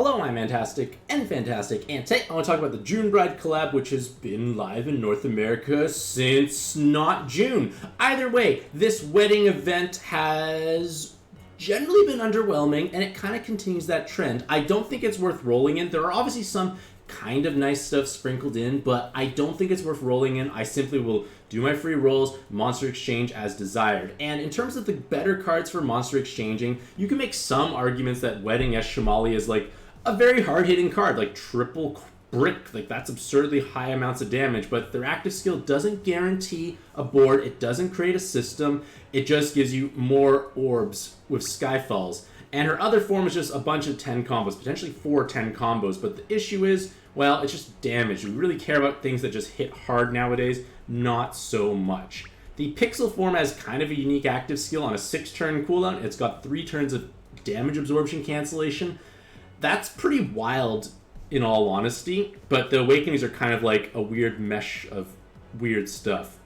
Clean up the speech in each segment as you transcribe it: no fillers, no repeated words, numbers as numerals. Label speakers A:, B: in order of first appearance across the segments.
A: Hello, I'm Mantastic'c and Fantastic, and today I want to talk about the June Bride collab, which has been live in North America since not June. Either way, this wedding event has generally been underwhelming, and it kind of continues that trend. I don't think it's worth rolling in. There are obviously some kind of nice stuff sprinkled in, but I don't think it's worth rolling in. I simply will do my free rolls, monster exchange as desired. And in terms of the better cards for monster exchanging, you can make some arguments that Wedding S Shamali is like a very hard-hitting card, like triple brick, like that's absurdly high amounts of damage, but their active skill doesn't guarantee a board, it doesn't create a system, it just gives you more orbs with Skyfalls. And her other form is just a bunch of 10 combos, potentially 4 10 combos, but the issue is, well, it's just damage. We really care about things that just hit hard nowadays, not so much. The Pixel form has kind of a unique active skill on a 6-turn cooldown. It's got 3 turns of damage absorption cancellation. That's pretty wild in all honesty, but the Awakenings are kind of like a weird mesh of weird stuff.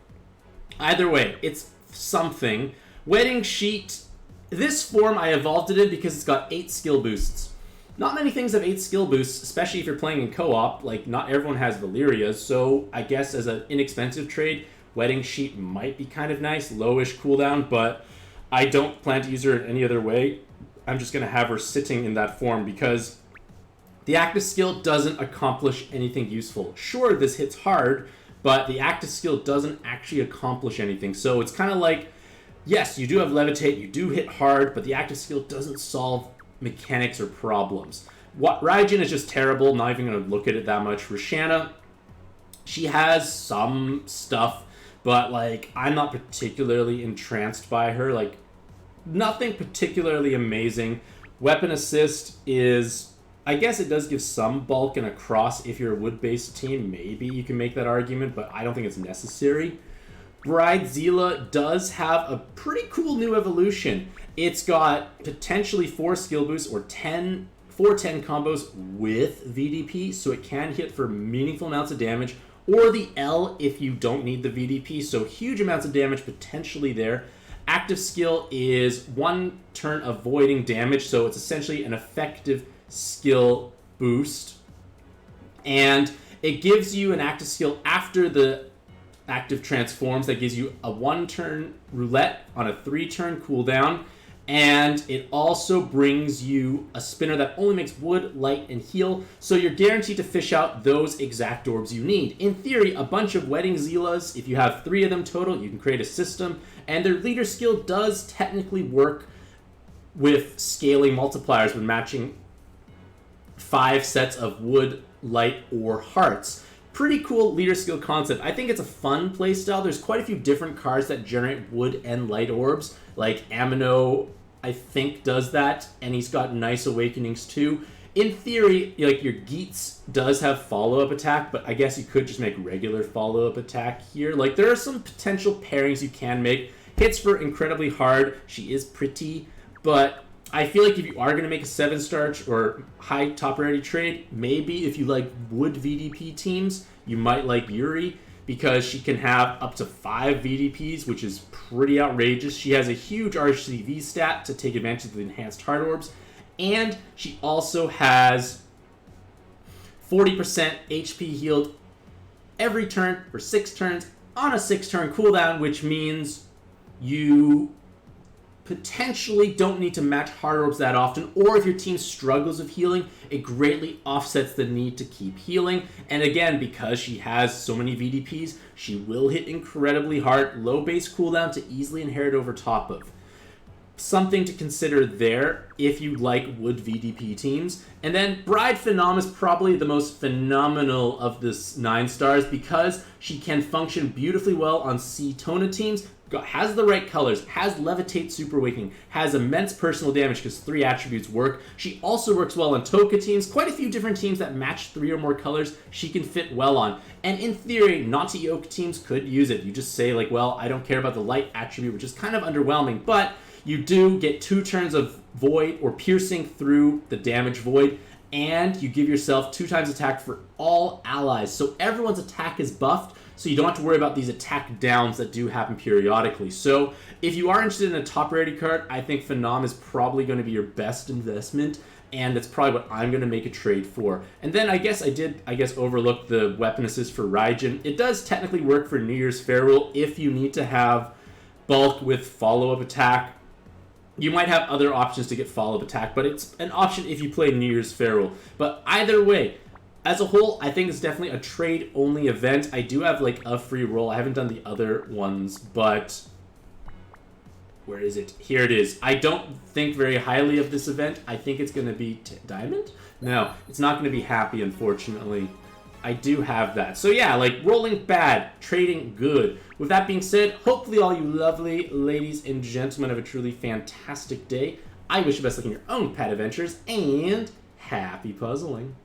A: Either way, it's something. Wedding Scheat, this form I evolved it in because it's got 8 skill boosts. Not many things have 8 skill boosts, especially if you're playing in co-op. Like, not everyone has Valerias, so I guess as an inexpensive trade, Wedding Scheat might be kind of nice, lowish cooldown, but I don't plan to use her in any other way. I'm just going to have her sitting in that form because the active skill doesn't accomplish anything useful. Sure, this hits hard, but the active skill doesn't actually accomplish anything. So it's kind of like, yes, you do have Levitate, you do hit hard, but the active skill doesn't solve mechanics or problems. Raijin is just terrible. I'm not even going to look at it that much. For Shanna, she has some stuff, but like I'm not particularly entranced by her. Like nothing particularly amazing. Weapon assist is, I guess it does give some bulk and a cross if you're a wood-based team. Maybe you can make that argument, but I don't think it's necessary. Bridezilla does have a pretty cool new evolution. It's got potentially 4 skill boosts or 4 10 combos with VDP, so it can hit for meaningful amounts of damage, or the L if you don't need the VDP, so huge amounts of damage potentially there. Active skill is 1 turn avoiding damage, so it's essentially an effective skill boost. And it gives you an active skill after the active transforms that gives you a 1-turn roulette on a 3-turn cooldown. And it also brings you a spinner that only makes wood, light, and heal, so you're guaranteed to fish out those exact orbs you need. In theory, a bunch of Wedding Zillas, if you have 3 of them total, you can create a system, and their leader skill does technically work with scaling multipliers when matching 5 sets of wood, light, or hearts. Pretty cool leader skill concept. I think it's a fun playstyle. There's quite a few different cards that generate wood and light orbs. Like Amino, I think, does that, and he's got nice awakenings too. In theory, like your Geats does have follow-up attack, but I guess you could just make regular follow-up attack here. Like there are some potential pairings you can make. Hits for incredibly hard. She is pretty, but I feel like if you are going to make a 7-star or high top rarity trade, maybe if you like wood VDP teams, you might like Yuri because she can have up to 5 VDPs, which is pretty outrageous. She has a huge RCV stat to take advantage of the enhanced heart orbs, and she also has 40% HP healed every turn for 6 turns on a 6-turn cooldown, which means you potentially don't need to match hard orbs that often, or if your team struggles with healing, it greatly offsets the need to keep healing. And again, because she has so many VDPs, she will hit incredibly hard, low base cooldown to easily inherit over top of. Something to consider there if you like wood VDP teams. And then Bride Phenom is probably the most phenomenal of this 9 stars because she can function beautifully well on C-Tona teams, has the right colors, has Levitate Super Awakening, has immense personal damage because 3 attributes work. She also works well on Toka teams, quite a few different teams that match 3 or more colors she can fit well on. And in theory, not-to-yoke teams could use it. You just say like, well, I don't care about the light attribute, which is kind of underwhelming, but you do get 2 turns of Void or Piercing through the damage Void, and you give yourself 2 times attack for all allies. So everyone's attack is buffed, so you don't have to worry about these attack downs that do happen periodically. So if you are interested in a top rarity card, I think Phenom is probably going to be your best investment. and that's probably what I'm going to make a trade for. And then I guess overlook the weapon assist for Raijin. It does technically work for New Year's Fair Rule if you need to have bulk with follow-up attack. You might have other options to get follow-up attack, but it's an option if you play New Year's Fair Rule. But either way, as a whole, I think it's definitely a trade-only event. I do have, like, a free roll. I haven't done the other ones, but... where is it? Here it is. I don't think very highly of this event. I think it's going to be Diamond? No, it's not going to be Happy, unfortunately. I do have that. So yeah, like, rolling bad, trading good. With that being said, hopefully all you lovely ladies and gentlemen have a truly fantastic day. I wish you best luck in your own pet adventures, and happy puzzling.